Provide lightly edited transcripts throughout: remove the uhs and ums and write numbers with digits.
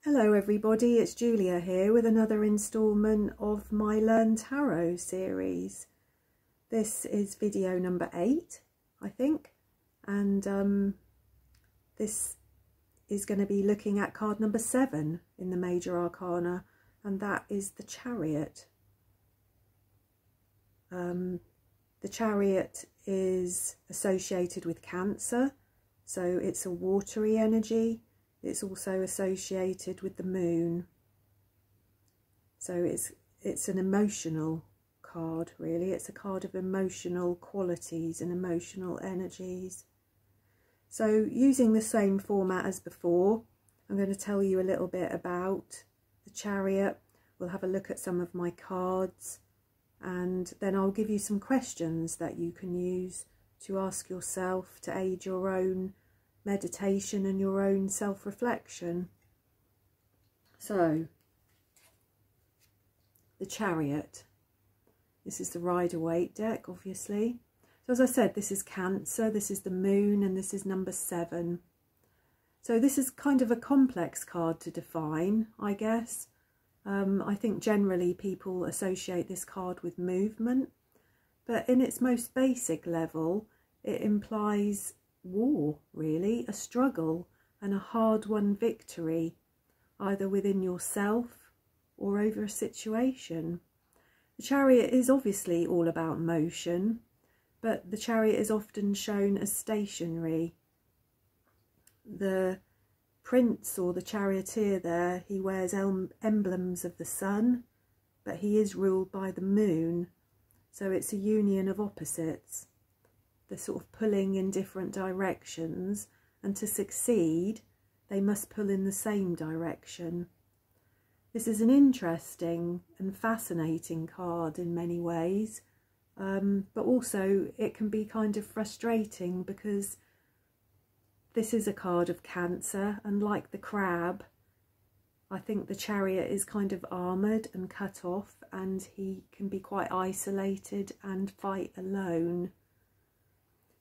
Hello everybody, it's Julia here with another instalment of my Learn Tarot series. This is video number 8, I think, and this is going to be looking at card number 7 in the Major Arcana, and that is the Chariot. The Chariot is associated with Cancer, so it's a watery energy. It's also associated with the moon, so it's an emotional card, really. It's a card of emotional qualities and emotional energies. So using the same format as before, I'm going to tell you a little bit about the Chariot. We'll have a look at some of my cards, and then I'll give you some questions that you can use to ask yourself to aid your own meditation and your own self-reflection. So, the Chariot. This is the Rider-Waite deck, obviously. So as I said, this is Cancer, this is the moon, and this is number 7. So this is kind of a complex card to define, I guess. I think generally people associate this card with movement, but in its most basic level, it implies war, really, a struggle and a hard-won victory, either within yourself or over a situation. The Chariot is obviously all about motion, but the Chariot is often shown as stationary. The prince or the charioteer there, he wears emblems of the sun, but he is ruled by the moon, so it's a union of opposites. They're sort of pulling in different directions, and to succeed they must pull in the same direction. This is an interesting and fascinating card in many ways, but also it can be kind of frustrating because this is a card of Cancer, and like the crab, I think the Chariot is kind of armoured and cut off, and he can be quite isolated and fight alone.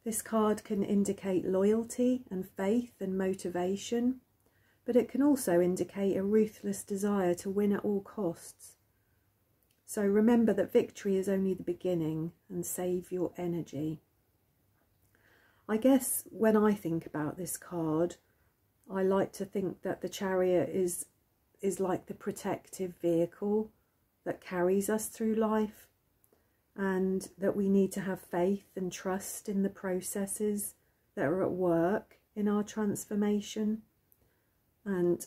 This card can indicate loyalty and faith and motivation, but it can also indicate a ruthless desire to win at all costs. So remember that victory is only the beginning, and save your energy. I guess when I think about this card, I like to think that the Chariot is like the protective vehicle that carries us through life, and that we need to have faith and trust in the processes that are at work in our transformation. And,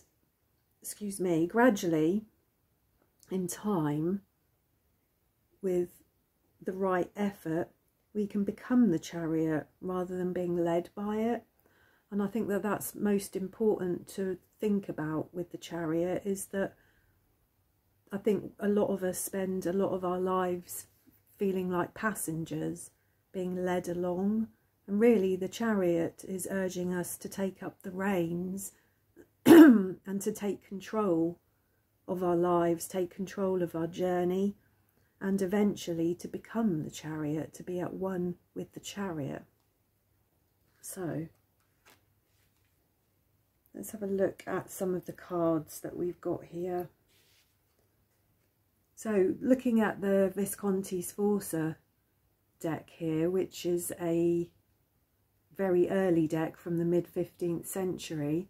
excuse me, gradually, in time, with the right effort, we can become the Chariot rather than being led by it. And I think that that's most important to think about with the Chariot, is that I think a lot of us spend a lot of our lives feeling like passengers, being led along, and really the Chariot is urging us to take up the reins and to take control of our lives, take control of our journey, and eventually to become the Chariot, to be at one with the Chariot. So let's have a look at some of the cards that we've got here. So looking at the Visconti Sforza deck here, which is a very early deck from the mid-15th century,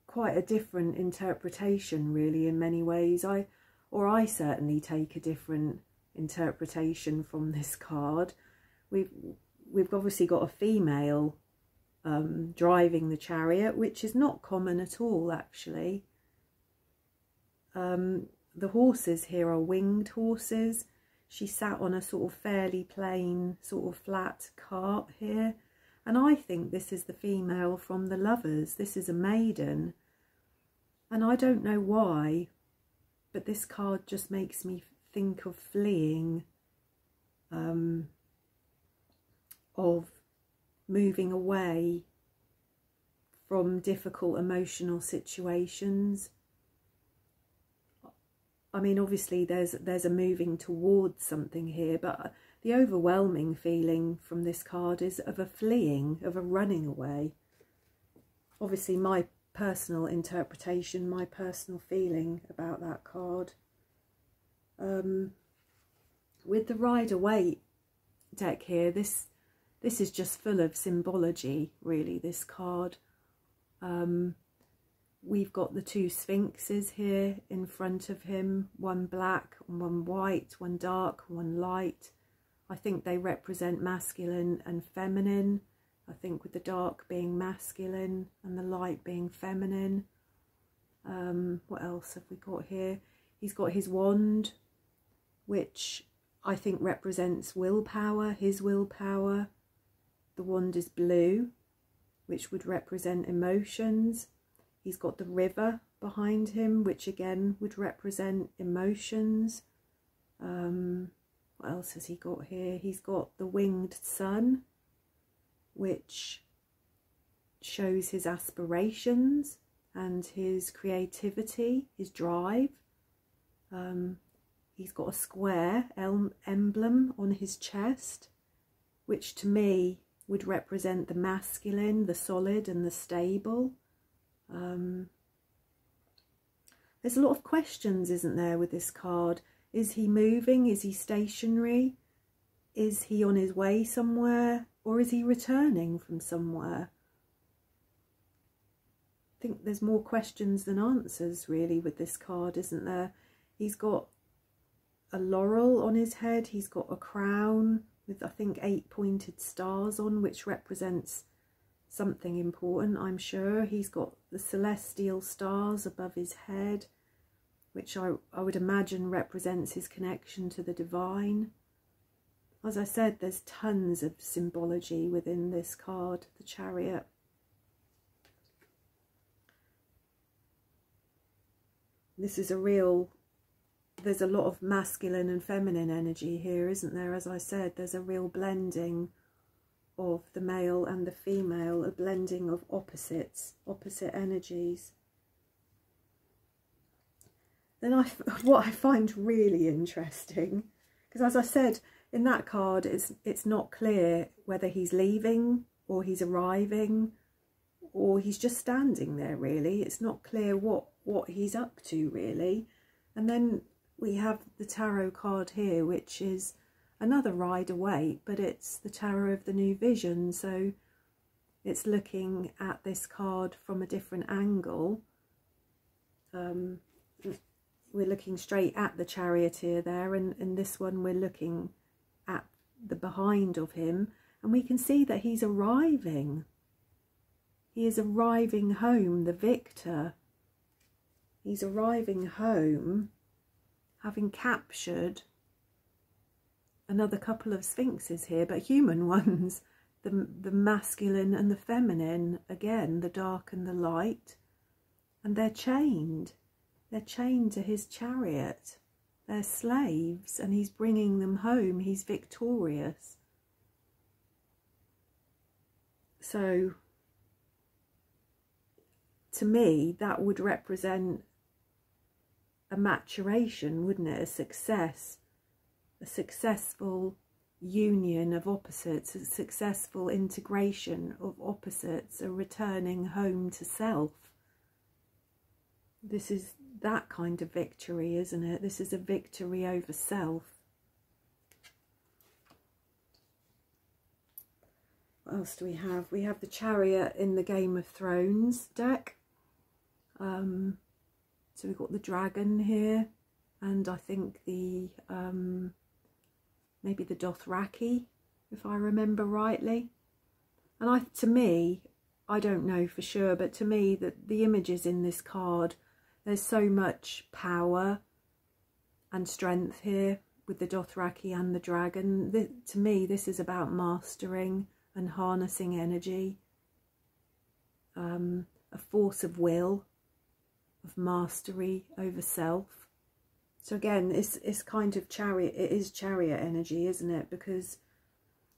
quite a different interpretation really in many ways. I certainly take a different interpretation from this card. We've obviously got a female driving the Chariot, which is not common at all actually. The horses here are winged horses. She sat on a sort of fairly plain, sort of flat cart here. And I think this is the female from the Lovers. This is a maiden. And I don't know why, but this card just makes me think of fleeing, of moving away from difficult emotional situations. I mean, obviously there's a moving towards something here, but the overwhelming feeling from this card is of a fleeing, of a running away. obviously my personal interpretation, my personal feeling about that card. With the Rider-Waite deck here, this is just full of symbology, really, this card. We've got the two sphinxes here in front of him, one black and one white, one dark, one light. I think they represent masculine and feminine. I think with the dark being masculine and the light being feminine. What else have we got here? He's got his wand, which I think represents willpower, his willpower. The wand is blue, which would represent emotions. He's got the river behind him, which again would represent emotions. What else has he got here? He's got the winged sun, which shows his aspirations and his creativity, his drive. He's got a square emblem on his chest, which to me would represent the masculine, the solid and the stable. There's a lot of questions, isn't there, with this card? Is he moving? Is he stationary? Is he on his way somewhere? Or is he returning from somewhere? I think there's more questions than answers, really, with this card, isn't there? He's got a laurel on his head. He's got a crown with, I think, 8 pointed stars on, which represents something important, I'm sure. He's got the celestial stars above his head, which I would imagine represents his connection to the divine. As I said, there's tons of symbology within this card, the Chariot. This is a real, there's a lot of masculine and feminine energy here, isn't there? As I said, there's a real blending of the male and the female, a blending of opposites, opposite energies. Then what I find really interesting, because as I said, in that card it's not clear whether he's leaving or he's arriving or he's just standing there, really. It's not clear what he's up to, really. And then we have the tarot card here, which is another Rider-Waite, but it's the Tarot of the New Vision, so it's looking at this card from a different angle. We're looking straight at the charioteer there, and in this one we're looking at the behind of him, and we can see that he's arriving. He is arriving home, the victor. He's arriving home, having captured another couple of sphinxes here, but human ones, the masculine and the feminine, again, the dark and the light, and they're chained. They're chained to his chariot. They're slaves, and he's bringing them home. He's victorious. So, to me, that would represent a maturation, wouldn't it? A success, a successful union of opposites, a successful integration of opposites, a returning home to self. This is that kind of victory, isn't it? This is a victory over self. What else do we have? We have the Chariot in the Game of Thrones deck. So we've got the dragon here, and I think the maybe the Dothraki, if I remember rightly. And to me, I don't know for sure, but to me, the images in this card, there's so much power and strength here with the Dothraki and the dragon. To me, this is about mastering and harnessing energy, a force of will, of mastery over self. So again, it's kind of chariot, it is chariot energy, isn't it? Because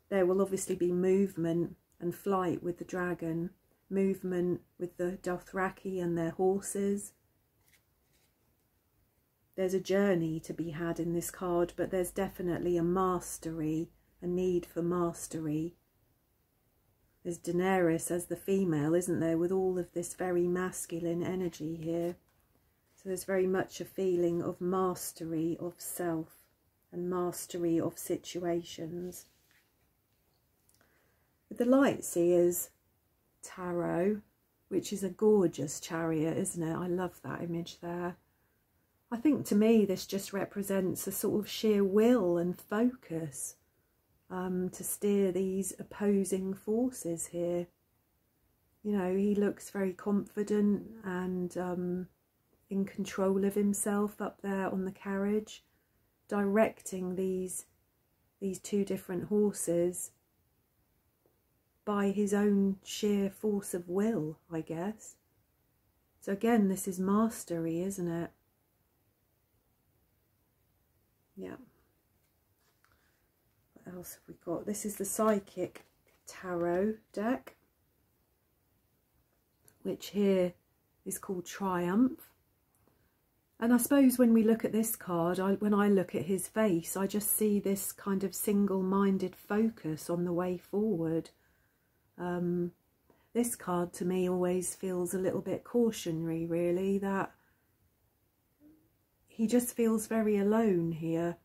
there will obviously be movement and flight with the dragon, movement with the Dothraki and their horses. There's a journey to be had in this card, but there's definitely a mastery, a need for mastery. There's Daenerys as the female, isn't there, with all of this very masculine energy here. So there's very much a feeling of mastery of self and mastery of situations. With the Lightseers Tarot, which is a gorgeous chariot, isn't it? I love that image there. I think to me this just represents a sort of sheer will and focus to steer these opposing forces here. You know, he looks very confident and in control of himself up there on the carriage, directing these two different horses by his own sheer force of will, I guess. So again, this is mastery, isn't it? Yeah. What else have we got? This is the Psychic Tarot deck, which here is called Triumph. And I suppose when we look at this card, when I look at his face, I just see this kind of single-minded focus on the way forward. This card to me always feels a little bit cautionary, really, that he just feels very alone here.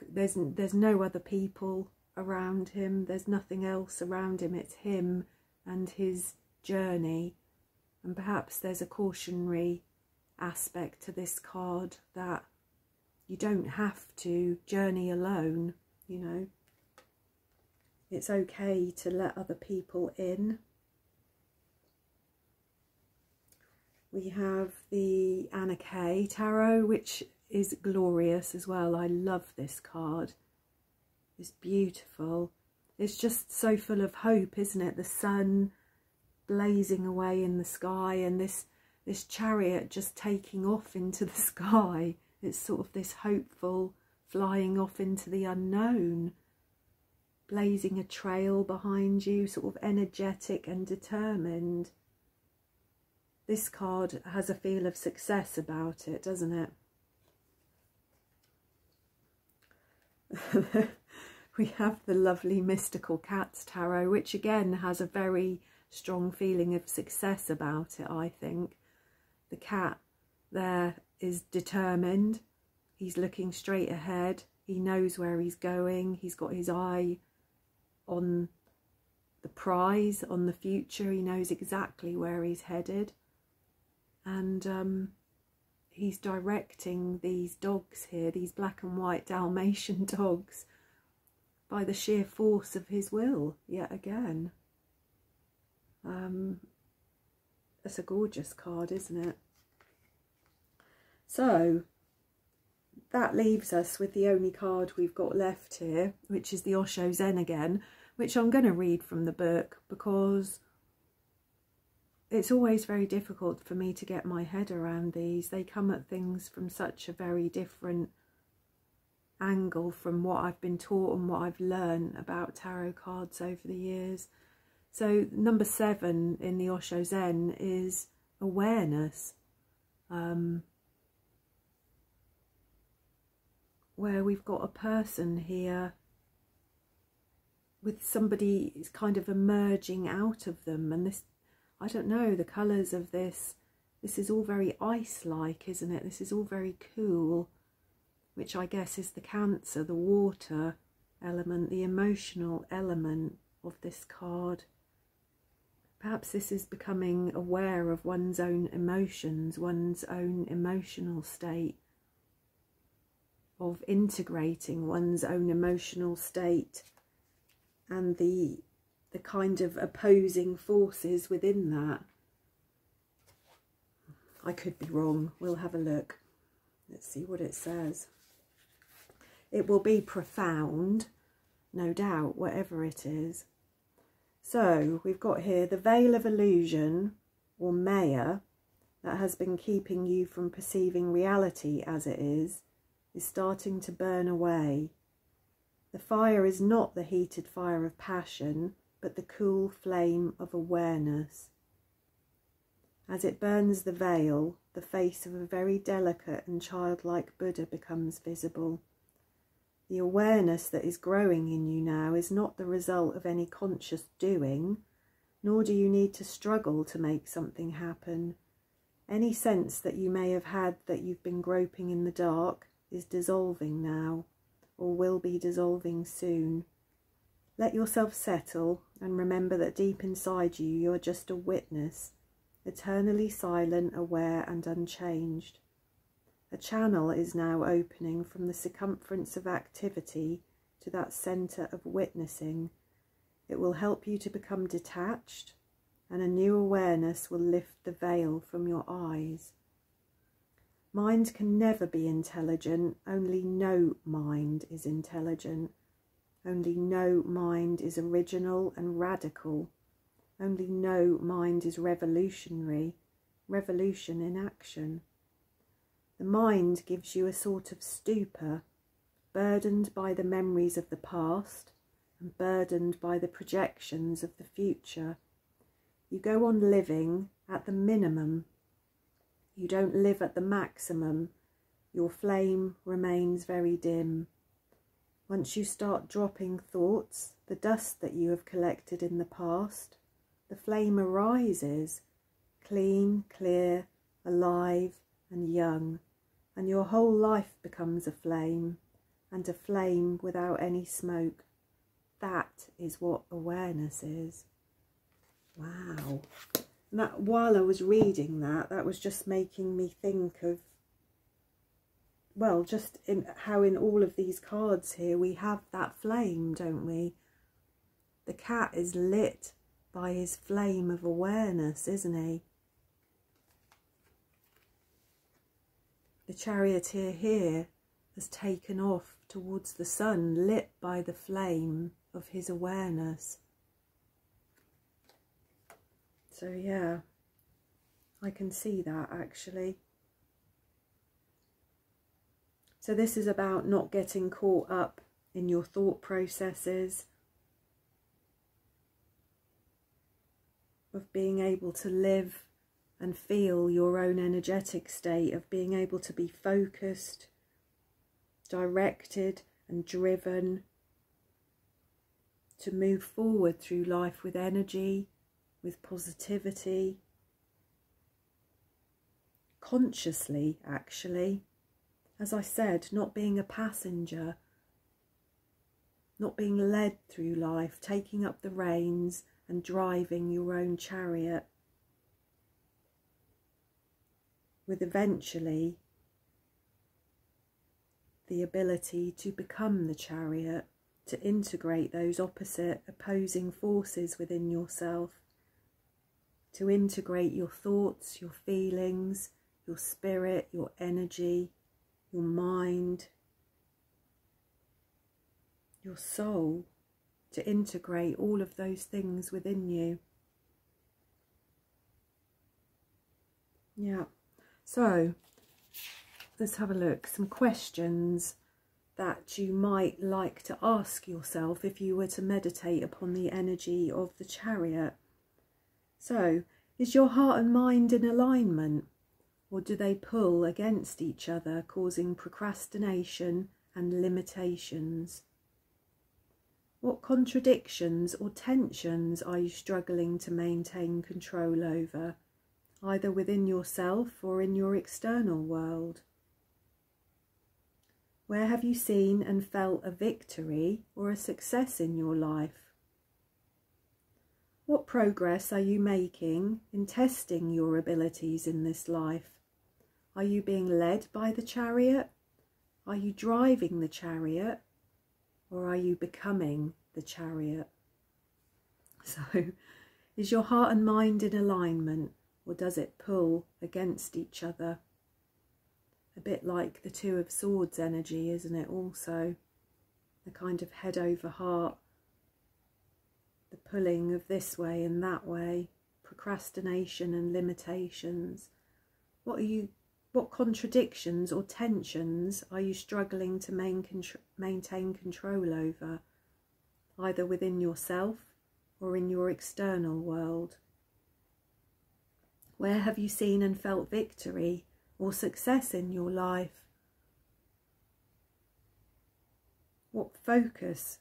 There's no other people around him. There's nothing else around him. It's him and his journey. And perhaps there's a cautionary aspect to this card that you don't have to journey alone, you know. It's okay to let other people in. We have the Anna Kay Tarot, which is glorious as well. I love this card. It's beautiful. It's just so full of hope, isn't it? The sun blazing away in the sky and this chariot just taking off into the sky. It's sort of this hopeful flying off into the unknown, blazing a trail behind you, sort of energetic and determined. This card has a feel of success about it, doesn't it? We have the lovely Mystical Cats Tarot, which again has a very strong feeling of success about it, I think. The cat there is determined. He's looking straight ahead. He knows where he's going. He's got his eye on the prize, on the future. He knows exactly where he's headed. And he's directing these dogs here, these black and white Dalmatian dogs, by the sheer force of his will, yet again. That's a gorgeous card, isn't it? So that leaves us with the only card we've got left here, which is the Osho Zen again, which I'm going to read from the book because it's always very difficult for me to get my head around these. They come at things from such a very different angle from what I've been taught and what I've learned about tarot cards over the years. So number 7 in the Osho Zen is awareness, where we've got a person here with somebody kind of emerging out of them. And this, I don't know, the colours of this is all very ice-like, isn't it? This is all very cool, which I guess is the Cancer, the water element, the emotional element of this card. Perhaps this is becoming aware of one's own emotions, one's own emotional state, of integrating one's own emotional state and the kind of opposing forces within that. I could be wrong. We'll have a look. Let's see what it says. It will be profound, no doubt, whatever it is. So we've got here the veil of illusion, or maya, that has been keeping you from perceiving reality as it is starting to burn away. The fire is not the heated fire of passion, but the cool flame of awareness. As it burns the veil, the face of a very delicate and childlike Buddha becomes visible. The awareness that is growing in you now is not the result of any conscious doing, nor do you need to struggle to make something happen. Any sense that you may have had that you've been groping in the dark is dissolving now, or will be dissolving soon. Let yourself settle and remember that deep inside you, you're just a witness, eternally silent, aware and unchanged. A channel is now opening from the circumference of activity to that centre of witnessing. It will help you to become detached, and a new awareness will lift the veil from your eyes. Mind can never be intelligent, only no mind is intelligent. Only no mind is original and radical. Only no mind is revolutionary, revolution in action. The mind gives you a sort of stupor, burdened by the memories of the past and burdened by the projections of the future. You go on living at the minimum. You don't live at the maximum. Your flame remains very dim. Once you start dropping thoughts, the dust that you have collected in the past, the flame arises, clean, clear, alive and young, and your whole life becomes a flame, and a flame without any smoke. That is what awareness is. Wow. And that, while I was reading that, that was just making me think of, well, just in how in all of these cards here we have that flame, don't we? The cat is lit by his flame of awareness, isn't he? The charioteer here has taken off towards the sun, lit by the flame of his awareness. So yeah, I can see that actually. So this is about not getting caught up in your thought processes, of being able to live and feel your own energetic state, of being able to be focused, directed and driven, to move forward through life with energy, with positivity, consciously actually. As I said, not being a passenger, not being led through life, taking up the reins and driving your own chariot, with eventually the ability to become the chariot, to integrate those opposite, opposing forces within yourself, to integrate your thoughts, your feelings, your spirit, your energy, your mind, your soul, to integrate all of those things within you. Yeah, so let's have a look. Some questions that you might like to ask yourself if you were to meditate upon the energy of the chariot. So, is your heart and mind in alignment, or do they pull against each other, causing procrastination and limitations? What contradictions or tensions are you struggling to maintain control over, either within yourself or in your external world? Where have you seen and felt a victory or a success in your life? What progress are you making in testing your abilities in this life? Are you being led by the chariot? Are you driving the chariot? Or are you becoming the chariot? So, is your heart and mind in alignment, or does it pull against each other? A bit like the Two of Swords energy, isn't it also? The kind of head over heart, the pulling of this way and that way, procrastination and limitations. What contradictions or tensions are you struggling to maintain control over, either within yourself or in your external world? Where have you seen and felt victory or success in your life? What focus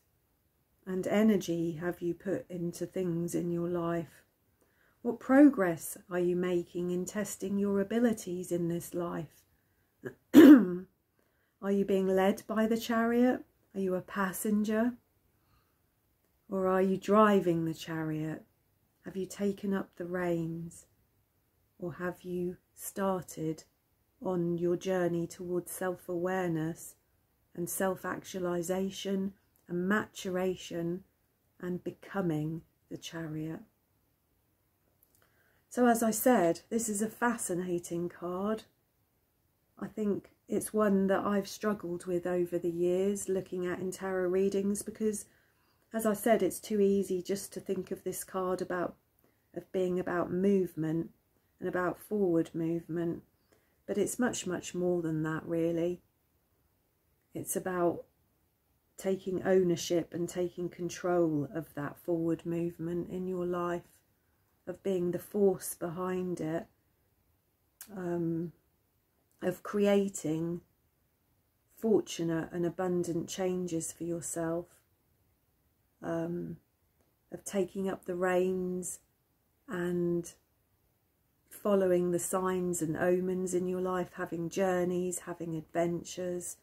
and energy have you put into things in your life? What progress are you making in testing your abilities in this life? Are you being led by the chariot? Are you a passenger? Or are you driving the chariot? Have you taken up the reins? Or have you started on your journey towards self-awareness and self-actualization and maturation and becoming the chariot? So as I said, this is a fascinating card. I think it's one that I've struggled with over the years looking at in tarot readings, because as I said, it's too easy just to think of this card of being about movement and about forward movement, but it's much, much more than that, really. It's about taking ownership and taking control of that forward movement in your life, of being the force behind it, of creating fortunate and abundant changes for yourself, of taking up the reins and following the signs and omens in your life, having journeys, having adventures,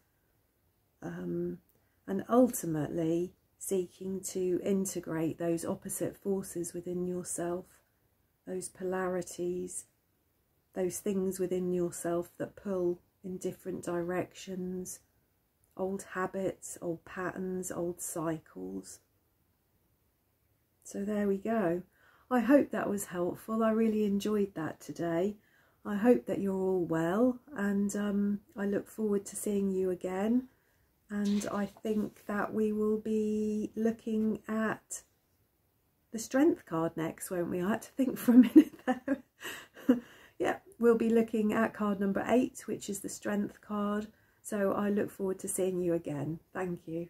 and ultimately seeking to integrate those opposite forces within yourself, those polarities, those things within yourself that pull in different directions, old habits, old patterns, old cycles. So there we go. I hope that was helpful. I really enjoyed that today. I hope that you're all well, and I look forward to seeing you again. And I think that we will be looking at the Strength card next, won't we? I had to think for a minute there. Yeah, we'll be looking at card number 8, which is the Strength card. So I look forward to seeing you again. Thank you.